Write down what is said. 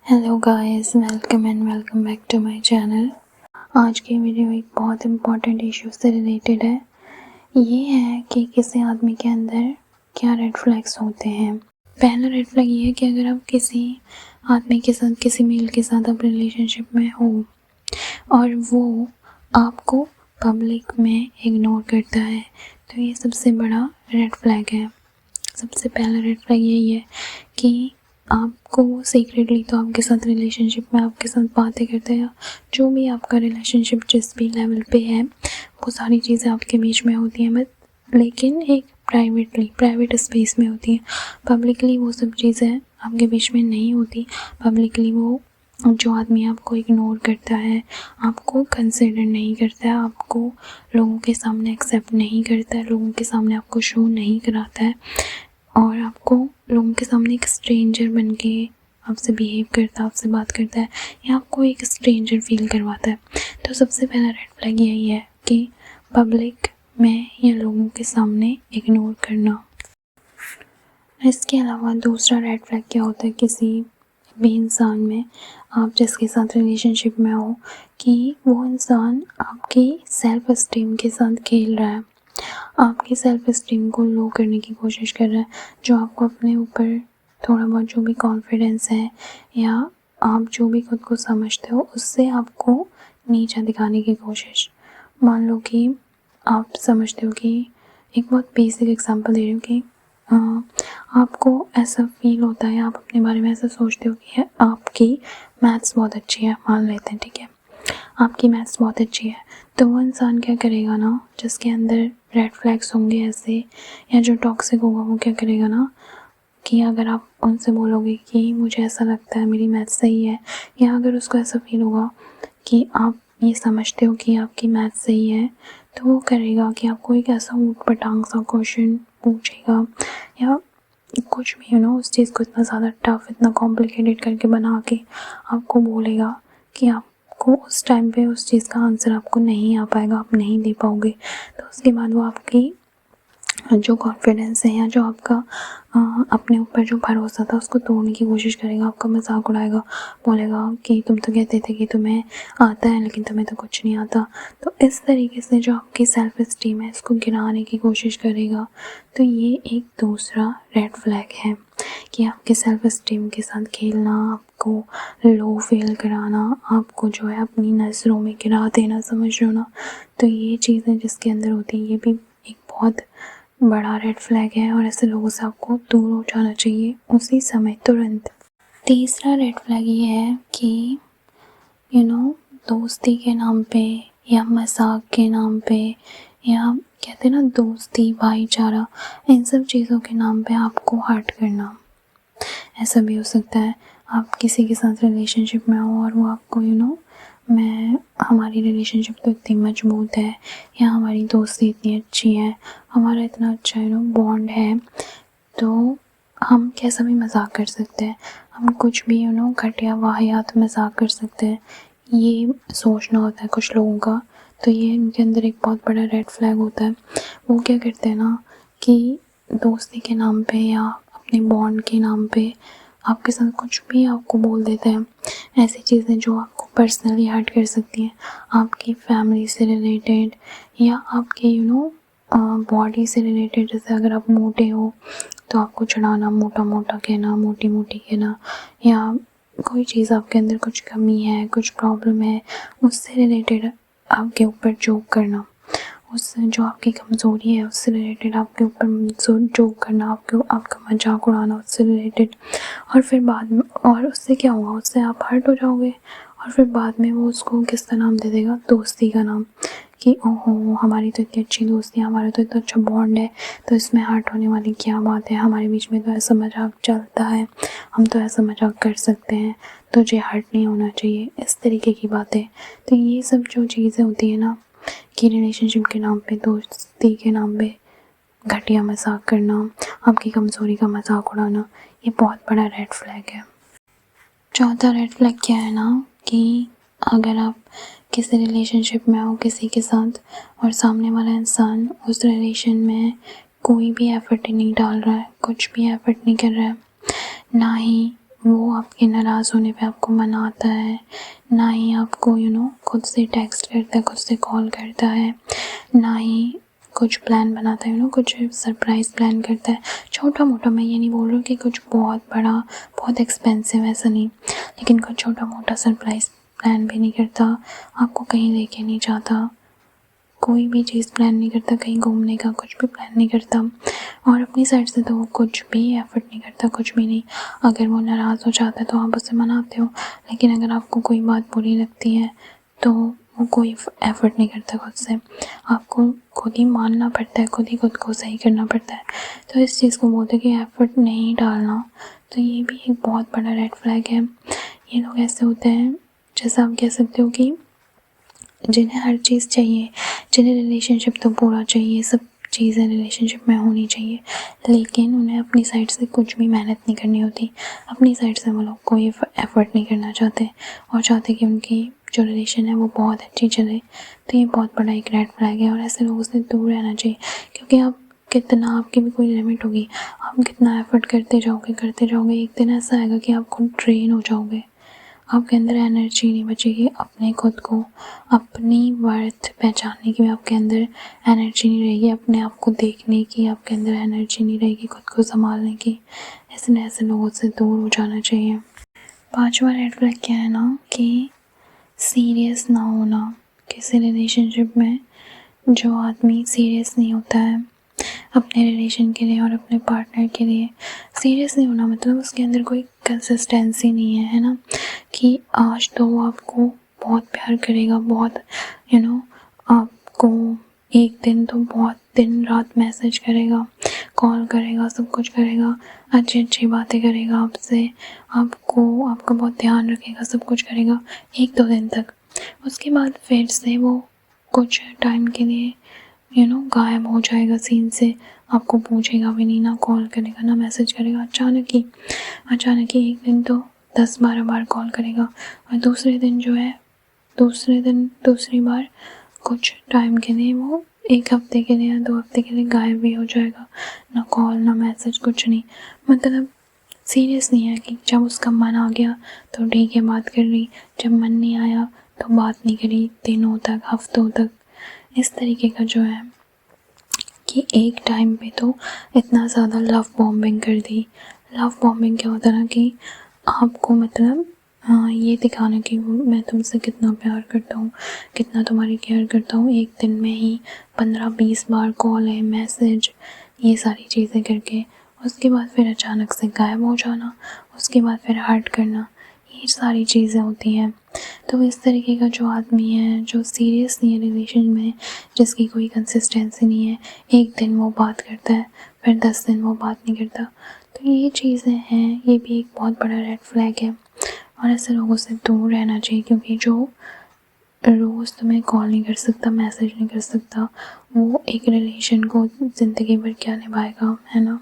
Hello guys, welcome back to my channel. आज की video एक बहुत इम्पॉर्टेंट इशू से रिलेटेड है। ये है कि किसी आदमी के अंदर क्या रेड फ्लैग्स होते हैं। पहला रेड फ्लैग ये है कि अगर आप किसी आदमी के साथ, किसी मेल के साथ आप रिलेशनशिप में हो और वो आपको पब्लिक में इग्नोर करता है, तो ये सबसे बड़ा रेड फ्लैग है। सबसे पहला रेड फ्लैग यही है कि आपको सीक्रेटली तो आपके साथ रिलेशनशिप में आपके साथ बातें करते हैं, जो भी आपका रिलेशनशिप जिस भी लेवल पे है वो सारी चीज़ें आपके बीच में होती हैं, बट लेकिन एक प्राइवेट स्पेस में होती हैं। पब्लिकली वो सब चीज़ें आपके बीच में नहीं होती। पब्लिकली वो जो आदमी आपको इग्नोर करता है, आपको कंसिडर नहीं करता है, आपको लोगों के सामने एक्सेप्ट नहीं करता है, लोगों के सामने आपको शो नहीं कराता है और आपको लोगों के सामने एक स्ट्रेंजर बन के आपसे बिहेव करता है, आपसे बात करता है या आपको एक स्ट्रेंजर फील करवाता है। तो सबसे पहला रेड फ्लैग यही है कि पब्लिक में या लोगों के सामने इग्नोर करना। इसके अलावा दूसरा रेड फ्लैग क्या होता है किसी भी इंसान में, आप जिसके साथ रिलेशनशिप में हो, कि वो इंसान आपकी सेल्फ एस्टीम के साथ खेल रहा है, आपकी सेल्फ एस्टीम को लो करने की कोशिश कर रहा है। जो आपको अपने ऊपर थोड़ा बहुत जो भी कॉन्फिडेंस है या आप जो भी खुद को समझते हो, उससे आपको नीचा दिखाने की कोशिश। मान लो कि आप समझते हो कि, एक बहुत बेसिक एग्जांपल दे रही हूँ कि आपको ऐसा फील होता है, आप अपने बारे में ऐसा सोचते हो कि आपकी मैथ्स बहुत अच्छी है, मान लेते हैं, ठीक है, आपकी मैथ्स बहुत अच्छी है। तो वो इंसान क्या करेगा ना, जिसके अंदर रेड फ्लैग्स होंगे ऐसे, या जो टॉक्सिक होगा, वो क्या करेगा ना कि अगर आप उनसे बोलोगे कि मुझे ऐसा लगता है मेरी मैथ्स सही है, या अगर उसको ऐसा फील होगा कि आप ये समझते हो कि आपकी मैथ्स सही है, तो वो करेगा कि आपको एक ऐसा ऊट पटांग सा क्वेश्चन पूछेगा या कुछ भी उस चीज़ को इतना ज़्यादा टफ, इतना कॉम्प्लिकेटेड करके बना के आपको बोलेगा कि आपको उस टाइम पे उस चीज़ का आंसर आपको नहीं आ पाएगा, आप नहीं दे पाओगे। तो उसके बाद वो आपकी जो कॉन्फिडेंस है या जो आपका अपने ऊपर जो भरोसा था उसको तोड़ने की कोशिश करेगा, आपका मजाक उड़ाएगा, बोलेगा कि तुम तो कहते थे कि तुम्हें आता है लेकिन तुम्हें तो कुछ नहीं आता। तो इस तरीके से जो आपकी सेल्फ एस्टीम है इसको गिराने की कोशिश करेगा। तो ये एक दूसरा रेड फ्लैग है कि आपके सेल्फ एस्टीम के साथ खेलना, आपको लो फील कराना, आपको जो है अपनी नज़रों में गिरा देना, समझ लो ना। तो ये चीज़ें जिसके अंदर होती है, ये भी एक बहुत बड़ा रेड फ्लैग है और ऐसे लोगों से आपको दूर हो जाना चाहिए उसी समय, तुरंत। तीसरा रेड फ्लैग ये है कि दोस्ती के नाम पे या मजाक के नाम पे, या कहते हैं ना दोस्ती, भाईचारा, इन सब चीज़ों के नाम पे आपको हर्ट करना। ऐसा भी हो सकता है आप किसी के साथ रिलेशनशिप में हो और वो आपको हमारी रिलेशनशिप तो इतनी मजबूत है, या हमारी दोस्ती इतनी अच्छी है, हमारा इतना अच्छा बॉन्ड है, तो हम कैसा भी मजाक कर सकते हैं, हम कुछ भी घटिया वाहियात मजाक कर सकते हैं। ये सोचना होता है कुछ लोगों का। तो ये इनके अंदर एक बहुत बड़ा रेड फ्लैग होता है। वो क्या करते हैं ना कि दोस्ती के नाम पे या अपने बॉन्ड के नाम पे आपके साथ कुछ भी आपको बोल देते हैं, ऐसी चीज़ें जो आपको पर्सनली हर्ट कर सकती हैं, आपकी फैमिली से रिलेटेड या आपके बॉडी से रिलेटेड। जैसे अगर आप मोटे हो तो आपको चढ़ाना, मोटा मोटा कहना, मोटी मोटी कहना, या कोई चीज़ आपके अंदर कुछ कमी है, कुछ प्रॉब्लम है, उससे रिलेटेड आपके ऊपर जोक करना, उससे जो आपकी कमज़ोरी है उससे रिलेटेड आपके ऊपर जोक करना, आपका मजाक उड़ाना उससे रिलेटेड। और फिर बाद में, और उससे क्या होगा, उससे आप हर्ट हो जाओगे और फिर बाद में वो उसको किसका नाम दे देगा, दोस्ती का नाम, कि ओहो हमारी तो इतनी अच्छी दोस्ती है, हमारा तो इतना अच्छा बॉन्ड है, तो इसमें हर्ट होने वाली क्या बात है, हमारे बीच में तो ऐसा मजाक चलता है, हम तो ऐसा मजाक कर सकते हैं, तुझे हर्ट नहीं होना चाहिए, इस तरीके की बातें। तो ये सब जो चीज़ें होती है ना कि रिलेशनशिप के नाम पे, दोस्ती के नाम पे घटिया मजाक करना, आपकी कमज़ोरी का मजाक उड़ाना, ये बहुत बड़ा रेड फ्लैग है। चौथा रेड फ्लैग क्या है ना कि अगर आप किसी रिलेशनशिप में हो किसी के साथ और सामने वाला इंसान उस रिलेशन में कोई भी एफर्ट नहीं डाल रहा है, कुछ भी एफर्ट नहीं कर रहा है, ना ही वो आपके नाराज़ होने पे आपको मनाता है, ना ही आपको खुद से टेक्स्ट करता है, खुद से कॉल करता है, ना ही कुछ प्लान बनाता है, कुछ सरप्राइज़ प्लान करता है। छोटा मोटा, मैं ये नहीं बोल रही हूँ कि कुछ बहुत बड़ा, बहुत एक्सपेंसिव, ऐसा नहीं, लेकिन कुछ छोटा मोटा सरप्राइज़ प्लान भी नहीं करता, आपको कहीं लेके नहीं जाता, कोई भी चीज़ प्लान नहीं करता, कहीं घूमने का कुछ भी प्लान नहीं करता। और अपनी साइड से तो वो कुछ भी एफ़र्ट नहीं करता, कुछ भी नहीं। अगर वो नाराज़ हो जाता है तो आप उसे मनाते हो, लेकिन अगर आपको कोई बात बुरी लगती है तो वो कोई एफ़र्ट नहीं करता खुद से, आपको खुद ही मानना पड़ता है, खुद ही खुद को सही करना पड़ता है। तो इस चीज़ को बोलते हैं कि एफ़र्ट नहीं डालना, तो ये भी एक बहुत बड़ा रेड फ्लैग है। ये लोग ऐसे होते हैं, जैसा आप कह सकते हो कि जिन्हें हर चीज़ चाहिए, जिन्हें रिलेशनशिप तो पूरा चाहिए, सब चीज़ें रिलेशनशिप में होनी चाहिए, लेकिन उन्हें अपनी साइड से कुछ भी मेहनत नहीं करनी होती। अपनी साइड से वो लोग कोई एफ़र्ट नहीं करना चाहते और चाहते कि उनकी जो रिलेशन है वो बहुत अच्छी चले। तो ये बहुत बड़ा एक रेड फ्लैग है और ऐसे लोगों से दूर रहना चाहिए, क्योंकि आप कितना, आपकी भी कोई लिमिट होगी, आप कितना एफ़र्ट करते जाओगे, एक दिन ऐसा आएगा कि आप खुद ड्रेन हो जाओगे, आपके अंदर एनर्जी नहीं बचेगी अपने खुद को, अपनी वर्थ पहचानने की भी आपके अंदर एनर्जी नहीं रहेगी, अपने आप को देखने की आपके अंदर एनर्जी नहीं रहेगी, खुद को संभालने की। इसलिए ऐसे लोगों से दूर हो जाना चाहिए। 5वां रेड फ्लैग क्या है ना, कि सीरियस ना होना। किसी रिलेशनशिप में जो आदमी सीरियस नहीं होता है अपने रिलेशन के लिए और अपने पार्टनर के लिए, सीरियस नहीं होना मतलब उसके अंदर कोई कंसिस्टेंसी नहीं है ना, कि आज तो वो आपको बहुत प्यार करेगा, बहुत आपको एक दिन तो बहुत दिन रात मैसेज करेगा, कॉल करेगा, सब कुछ करेगा, अच्छी अच्छी बातें करेगा आपसे, आपको, आपका बहुत ध्यान रखेगा, सब कुछ करेगा 1-2 दिन तक। उसके बाद फिर से वो कुछ टाइम के लिए गायब हो जाएगा सीन से, आपको पूछेगा भी नहीं, ना कॉल करेगा, ना मैसेज करेगा। अचानक ही एक दिन तो 10-12 बार कॉल करेगा और दूसरे दिन दूसरी बार कुछ टाइम के लिए वो 1 हफ्ते के लिए या 2 हफ्ते के लिए गायब भी हो जाएगा, ना कॉल ना मैसेज, कुछ नहीं। मतलब सीरियस नहीं है कि जब उसका मन आ गया तो ठीक है बात कर ली, जब मन नहीं आया तो बात नहीं करी, दिनों तक, हफ्तों तक। इस तरीके का जो है कि एक टाइम पे तो इतना ज़्यादा लव बॉम्बिंग कर दी। लव बॉम्बिंग क्या होता है ना, कि आपको मतलब ये दिखाना कि मैं तुमसे कितना प्यार करता हूँ, कितना तुम्हारी केयर करता हूँ, एक दिन में ही 15-20 बार कॉल है, मैसेज, ये सारी चीज़ें करके उसके बाद फिर अचानक से गायब हो जाना, उसके बाद फिर हर्ट करना, ये सारी चीज़ें होती हैं। तो इस तरीके का जो आदमी है, जो सीरियस नहीं है रिलेशन में, जिसकी कोई कंसिस्टेंसी नहीं है, एक दिन वो बात करता है, फिर 10 दिन वो बात नहीं करता, तो ये चीज़ें हैं, ये भी एक बहुत बड़ा रेड फ्लैग है और ऐसे लोगों से दूर रहना चाहिए, क्योंकि जो रोज़ तुम्हें कॉल नहीं कर सकता, मैसेज नहीं कर सकता, वो एक रिलेशन को ज़िंदगी भर क्या निभाएगा, है ना।